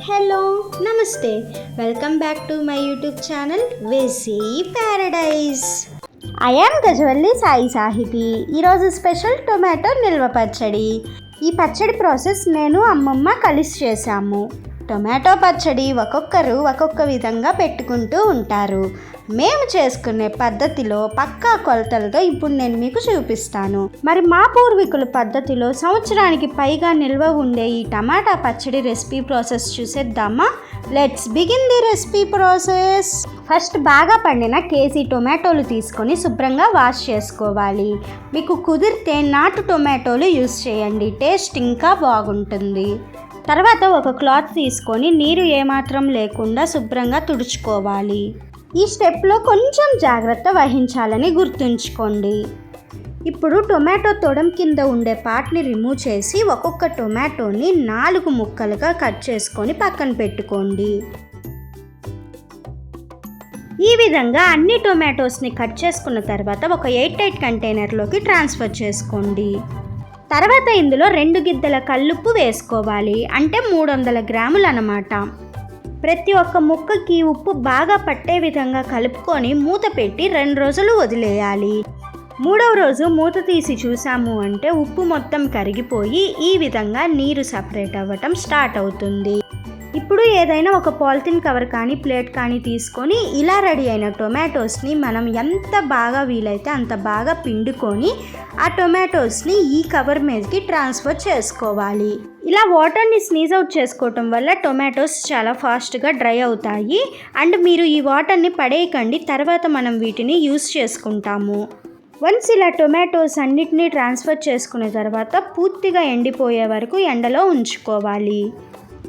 Hello నమస్తే, welcome back to my YouTube channel వెసీ paradise. I am Gajavalli Sai Sahithi. ఈరోజు special tomato నిల్వ పచ్చడి. ఈ పచ్చడి ప్రాసెస్ నేను అమ్మమ్మ కలిసి చేశాము. టొమాటో పచ్చడి ఒక్కొక్కరు ఒక్కొక్క విధంగా పెట్టుకుంటూ ఉంటారు. మేము చేసుకునే పద్ధతిలో పక్కా కొలతలతో ఇప్పుడు నేను మీకు చూపిస్తాను. మరి మా పూర్వీకుల పద్ధతిలో సంవత్సరానికి పైగా నిల్వ ఉండే ఈ టమాటా పచ్చడి రెసిపీ ప్రాసెస్ చూసేద్దామా? Let's begin the recipe process. First బాగా పండిన కేజీ టొమాటోలు తీసుకొని శుభ్రంగా వాష్ చేసుకోవాలి. మీకు కుదిరితే నాటు టొమాటోలు యూస్ చేయండి, టేస్ట్ ఇంకా బాగుంటుంది. తర్వాత ఒక క్లాత్ తీసుకొని నీరు ఏమాత్రం లేకుండా శుభ్రంగా తుడుచుకోవాలి. ఈ స్టెప్లో కొంచెం జాగ్రత్త వహించాలని గుర్తుంచుకోండి. ఇప్పుడు టొమాటో తొడం కింద ఉండే పార్ట్ని రిమూవ్ చేసి ఒక్కొక్క టొమాటోని 4 ముక్కలుగా కట్ చేసుకొని పక్కన పెట్టుకోండి. ఈ విధంగా అన్ని టొమాటోస్ని కట్ చేసుకున్న తర్వాత ఒక ఎయిర్ టైట్ కంటైనర్లోకి ట్రాన్స్ఫర్ చేసుకోండి. తర్వాత ఇందులో 2 గిద్దల కల్లుప్పు వేసుకోవాలి, అంటే 300 గ్రాములు అన్నమాట. ప్రతి ఒక్క ముక్కకి ఉప్పు బాగా పట్టే విధంగా కలుపుకొని మూత పెట్టి 2 రోజులు వదిలేయాలి. 3వ రోజు మూత తీసి చూసాము అంటే ఉప్పు మొత్తం కరిగిపోయి ఈ విధంగా నీరు సపరేట్ అవ్వటం స్టార్ట్ అవుతుంది. ఇప్పుడు ఏదైనా ఒక పాలిథిన్ కవర్ కానీ ప్లేట్ కానీ తీసుకొని ఇలా రెడీ అయిన టొమాటోస్ని మనం ఎంత బాగా వీలైతే అంత బాగా పిండుకొని ఆ టొమాటోస్ని ఈ కవర్ మీదకి ట్రాన్స్ఫర్ చేసుకోవాలి. ఇలా వాటర్ని స్నీజ్ అవుట్ చేసుకోవటం వల్ల టొమాటోస్ చాలా ఫాస్ట్గా డ్రై అవుతాయి. అండ్ మీరు ఈ వాటర్ని పడేయకండి, తర్వాత మనం వీటిని యూస్ చేసుకుంటాము. వన్స్ ఇలా టొమాటోస్ అన్నిటినీ ట్రాన్స్ఫర్ చేసుకున్న తర్వాత పూర్తిగా ఎండిపోయే వరకు ఎండలో ఉంచుకోవాలి.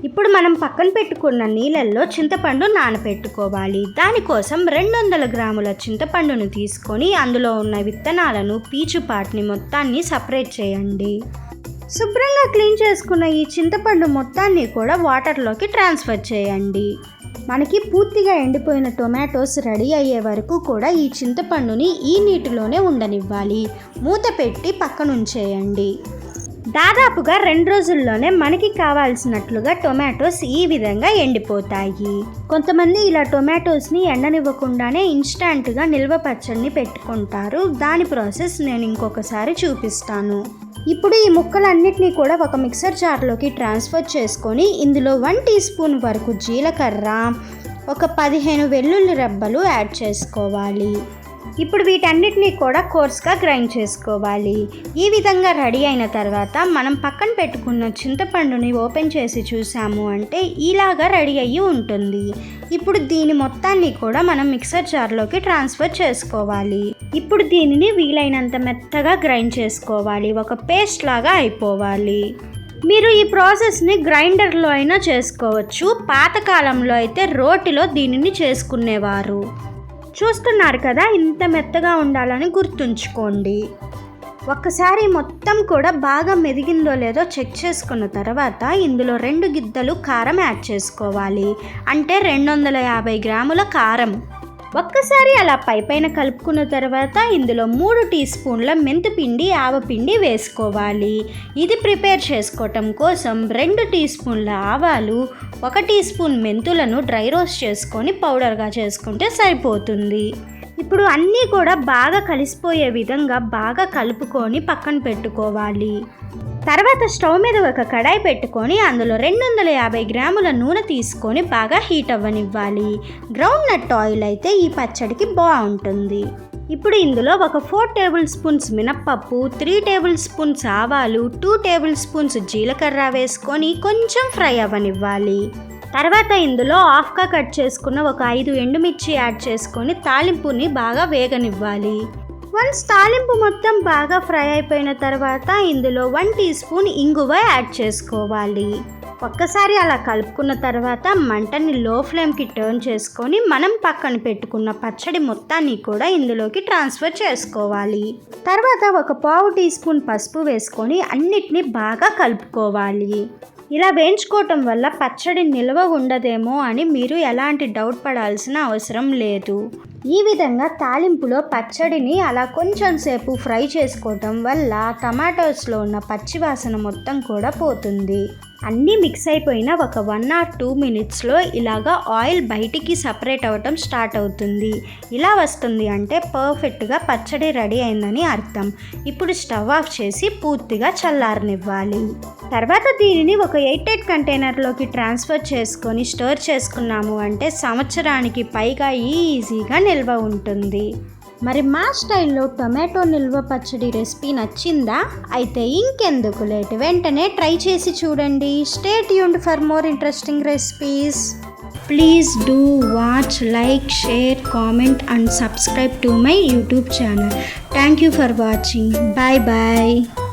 ఇప్పుడు మనం పక్కన పెట్టుకున్న నీళ్ళల్లో చింతపండు నానబెట్టుకోవాలి. దానికోసం 200 గ్రాముల చింతపండును తీసుకొని అందులో ఉన్న విత్తనాలను, పీచు పాటిని మొత్తాన్ని సపరేట్ చేయండి. శుభ్రంగా క్లీన్ చేసుకున్న ఈ చింతపండు మొత్తాన్ని కూడా వాటర్లోకి ట్రాన్స్ఫర్ చేయండి. మనకి పూర్తిగా ఎండిపోయిన టొమాటోస్ రెడీ అయ్యే వరకు కూడా ఈ చింతపండుని ఈ నీటిలోనే ఉండనివ్వాలి. మూత పెట్టి పక్కనుంచేయండి. దాదాపుగా 2 రోజుల్లోనే మనకి కావాల్సినట్లుగా టొమాటోస్ ఈ విధంగా ఎండిపోతాయి. కొంతమంది ఇలా టొమాటోస్ని ఎండనివ్వకుండానే ఇన్స్టాంట్గా నిల్వ పచ్చడిని పెట్టుకుంటారు. దాని ప్రాసెస్ నేను ఇంకొకసారి చూపిస్తాను. ఇప్పుడు ఈ ముక్కలన్నిటినీ కూడా ఒక మిక్సర్ జార్లోకి ట్రాన్స్ఫర్ చేసుకొని ఇందులో 1 టీ స్పూన్ వరకు జీలకర్ర, ఒక 15 వెల్లుల్లి రెబ్బలు యాడ్ చేసుకోవాలి. ఇప్పుడు వీటన్నిటినీ కూడా కోర్స్గా గ్రైండ్ చేసుకోవాలి. ఈ విధంగా రెడీ అయిన తర్వాత మనం పక్కన పెట్టుకున్న చింతపండుని ఓపెన్ చేసి చూసాము అంటే ఇలాగా రెడీ అయ్యి ఉంటుంది. ఇప్పుడు దీని మొత్తాన్ని కూడా మనం మిక్సర్ జార్లోకి ట్రాన్స్ఫర్ చేసుకోవాలి. ఇప్పుడు దీనిని వీలైనంత మెత్తగా గ్రైండ్ చేసుకోవాలి, ఒక పేస్ట్ లాగా అయిపోవాలి. మీరు ఈ ప్రాసెస్ని గ్రైండర్లో అయినా చేసుకోవచ్చు. పాతకాలంలో అయితే రోటిలో దీనిని చేసుకునేవారు. చూస్తున్నారు కదా, ఇంత మెత్తగా ఉండాలని గుర్తుంచుకోండి. ఒక్కసారి మొత్తం కూడా బాగా మెదిగిందో లేదో చెక్ చేసుకున్న తర్వాత ఇందులో 2 గిద్దలు కారం యాడ్ చేసుకోవాలి, అంటే 250 గ్రాముల కారం. ఒక్కసారి అలా పైన కలుపుకున్న తర్వాత ఇందులో 3 టీ స్పూన్ల మెంతిపిండి, ఆవపిండి వేసుకోవాలి. ఇది ప్రిపేర్ చేసుకోవటం కోసం 2 టీ స్పూన్ల ఆవాలు, 1 టీ స్పూన్ మెంతులను డ్రై రోస్ట్ చేసుకొని పౌడర్గా చేసుకుంటే సరిపోతుంది. ఇప్పుడు అన్నీ కూడా బాగా కలిసిపోయే విధంగా బాగా కలుపుకొని పక్కన పెట్టుకోవాలి. తర్వాత స్టవ్ మీద ఒక కడాయి పెట్టుకొని అందులో 250 గ్రాముల నూనె తీసుకొని బాగా హీట్ అవ్వనివ్వాలి. గ్రౌండ్ నట్ ఆయిల్ అయితే ఈ పచ్చడికి బాగుంటుంది. ఇప్పుడు ఇందులో ఒక 4 టేబుల్ స్పూన్స్ మినప్పప్పు, 3 టేబుల్ స్పూన్స్ ఆవాలు, 2 టేబుల్ స్పూన్స్ జీలకర్ర వేసుకొని కొంచెం ఫ్రై అవ్వనివ్వాలి. తర్వాత ఇందులో హాఫ్గా కట్ చేసుకున్న ఒక 5 ఎండుమిర్చి యాడ్ చేసుకొని తాలింపుని బాగా వేగనివ్వాలి. వన్స్ తాలింపు మొత్తం బాగా ఫ్రై అయిపోయిన తర్వాత ఇందులో 1 టీ స్పూన్ ఇంగువ యాడ్ చేసుకోవాలి. ఒక్కసారి అలా కలుపుకున్న తర్వాత మంటని లో ఫ్లేమ్కి టర్న్ చేసుకొని మనం పక్కన పెట్టుకున్న పచ్చడి మొత్తాన్ని కూడా ఇందులోకి ట్రాన్స్ఫర్ చేసుకోవాలి. తర్వాత ఒక 1/2 టీ స్పూన్ పసుపు వేసుకొని అన్నిటినీ బాగా కలుపుకోవాలి. ఇలా వేయించుకోవటం వల్ల పచ్చడి నిల్వ ఉండదేమో అని మీరు ఎలాంటి డౌట్ పడాల్సిన అవసరం లేదు. ఈ విధంగా తాలింపులో పచ్చడిని అలా కొంచెం సేపు ఫ్రై చేసుకోవటం వల్ల టమాటోస్లో ఉన్న పచ్చివాసన మొత్తం కూడా పోతుంది. అన్నీ మిక్స్ అయిపోయిన ఒక 1 or 2 మినిట్స్లో ఇలాగా ఆయిల్ బయటికి సపరేట్ అవ్వటం స్టార్ట్ అవుతుంది. ఇలా వస్తుంది అంటే పర్ఫెక్ట్గా పచ్చడి రెడీ అయిందని అర్థం. ఇప్పుడు స్టవ్ ఆఫ్ చేసి పూర్తిగా చల్లారనివ్వాలి. తర్వాత దీనిని ఒక ఎయిర్ టైట్ కంటైనర్లోకి ట్రాన్స్ఫర్ చేసుకొని స్టోర్ చేసుకున్నాము అంటే సంవత్సరానికి పైగా ఈజీగా నిల్వ ఉంటుంది. మరి మా స్టైల్లో టొమాటో నిల్వ పచ్చడి రెసిపీ నచ్చిందా? అయితే ఇంకెందుకు లేట్, వెంటనే ట్రై చేసి చూడండి. Stay tuned for more interesting recipes. Please do watch, like, share, comment and subscribe to my YouTube channel. Thank you for watching. Bye bye.